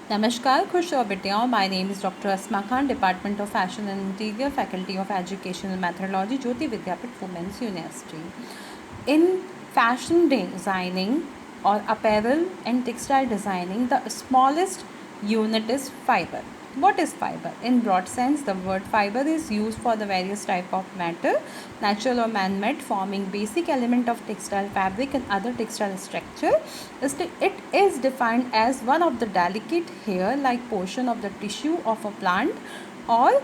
Namaskar, खुश रहो बेटियाओं. My name is Dr. Asma Khan, Department of Fashion and Interior, Faculty of Educational Methodology, Jyoti Vidyapeeth Women's University. In fashion designing or apparel and textile designing, the smallest unit is fiber. What is fiber? In broad sense, the word fiber is used for the various type of matter, natural or man-made, forming basic element of textile fabric and other textile structure. It is defined as one of the delicate hair-like portion of the tissue of a plant or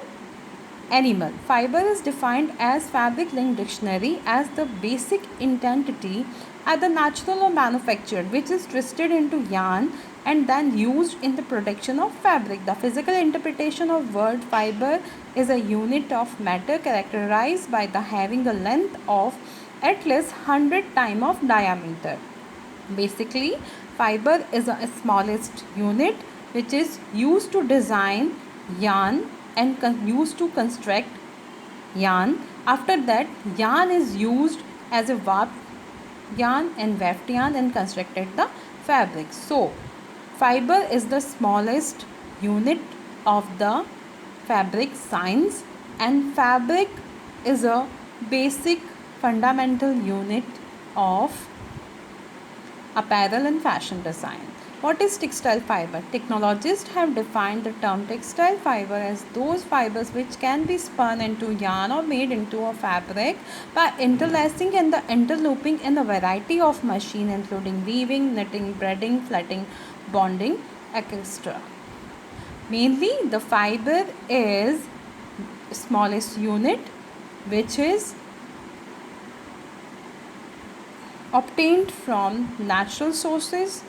animal. Fiber is defined as fabric link dictionary as the basic identity either natural or manufactured, which is twisted into yarn and then used in the production of fabric. The physical interpretation of word fiber is a unit of matter characterized by the having a length of at least 100 times of diameter. Basically, fiber is a smallest unit which is used to design yarn and used to construct yarn. After that, yarn is used as a warp yarn and weft yarn and constructed the fabric. So, fiber is the smallest unit of the fabric science, and fabric is a basic fundamental unit of apparel and fashion design. What is textile fiber? Technologists have defined the term textile fiber as those fibers which can be spun into yarn or made into a fabric by interlacing and the interlooping in a variety of machine including weaving, knitting, braiding, flatting, bonding, etc. Mainly the fiber is smallest unit which is obtained from natural sources.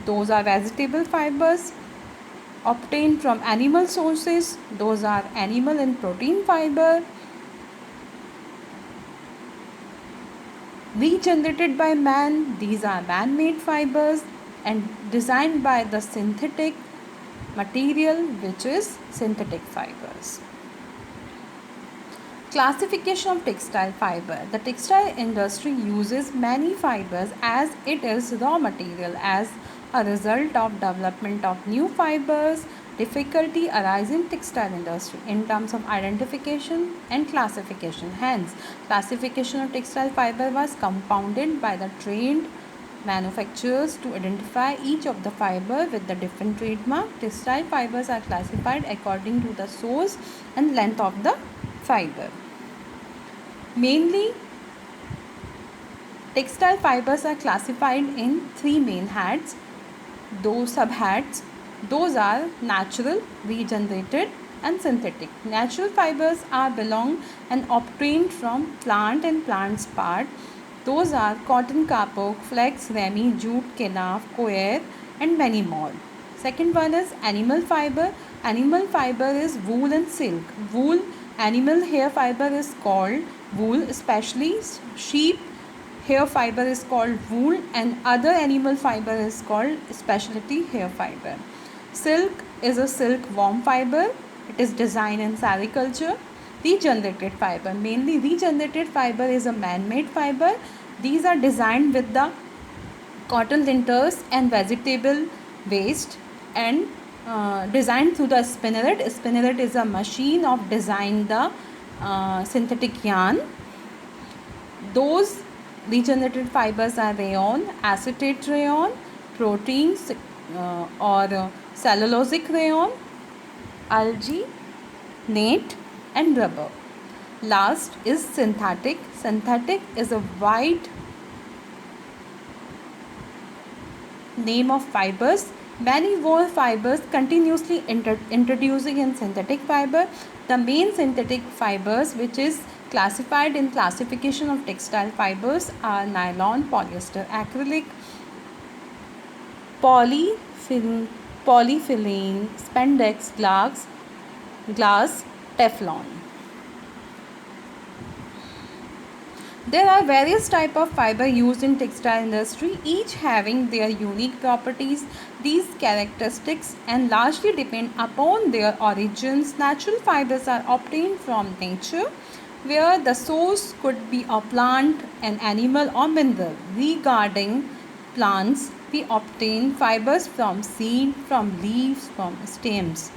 Those are vegetable fibers. Obtained from animal sources. Those are animal and protein fiber. Regenerated by man. These are man-made fibers and designed by the synthetic material, which is synthetic fibers. Classification of textile fiber. The textile industry uses many fibers as it is raw material. As a result of development of new fibers, difficulty arises in textile industry in terms of identification and classification. Hence, classification of textile fiber was compounded by the trained manufacturers to identify each of the fiber with the different trademark. Textile fibers are classified according to the source and length of the fiber. Mainly, textile fibers are classified in three main heads. Those subheads, those are natural, regenerated and synthetic. Natural fibers are belong and obtained from plant and plant's part. Those are cotton, kapok, flax, rami, jute, kenaf, coir and many more. Second one is animal fiber. Animal fiber is wool and silk. Wool, animal hair fiber is called wool, especially sheep hair fiber is called wool and other animal fiber is called specialty hair fiber. Silk is a silkworm fiber. It is designed in sericulture. Regenerated fiber. Mainly regenerated fiber is a man-made fiber. These are designed with the cotton linters and vegetable waste and designed through the spinneret. Spinneret is a machine of design the synthetic yarn. Those regenerated fibers are rayon, acetate rayon, proteins or cellulosic rayon, algae, net and rubber. Last is synthetic. Synthetic is a wide name of fibers. Many wove fibers continuously introducing in synthetic fiber. The main synthetic fibers which is classified in classification of textile fibers are nylon, polyester, acrylic, polyethylene, spandex, glass, Teflon. There are various types of fiber used in textile industry, each having their unique properties. These characteristics and largely depend upon their origins. Natural fibers are obtained from nature, where the source could be a plant, an animal or mineral. Regarding plants, We obtain fibers from seed, from leaves, from stems.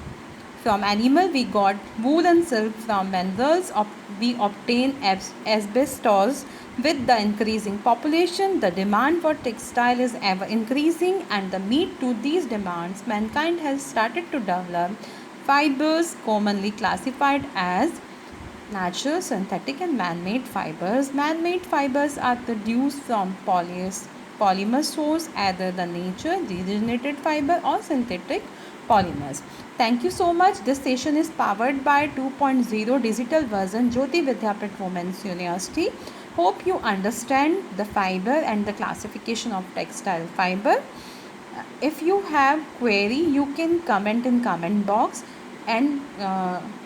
From animal we got wool and silk. From minerals we obtain asbestos. With the increasing population, the demand for textile is ever increasing, and to meet to these demands, mankind has started to develop fibers commonly classified as natural, synthetic, and man-made fibers. Man-made fibers are produced from polymer source, either the nature, regenerated fiber, or synthetic polymers. Thank you so much. This session is powered by 2.0 digital version Jyoti Vidyapeeth Women's University. Hope you understand the fiber and the classification of textile fiber. If you have query, you can comment in comment box and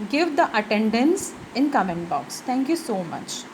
give the attendance in comment box. Thank you so much.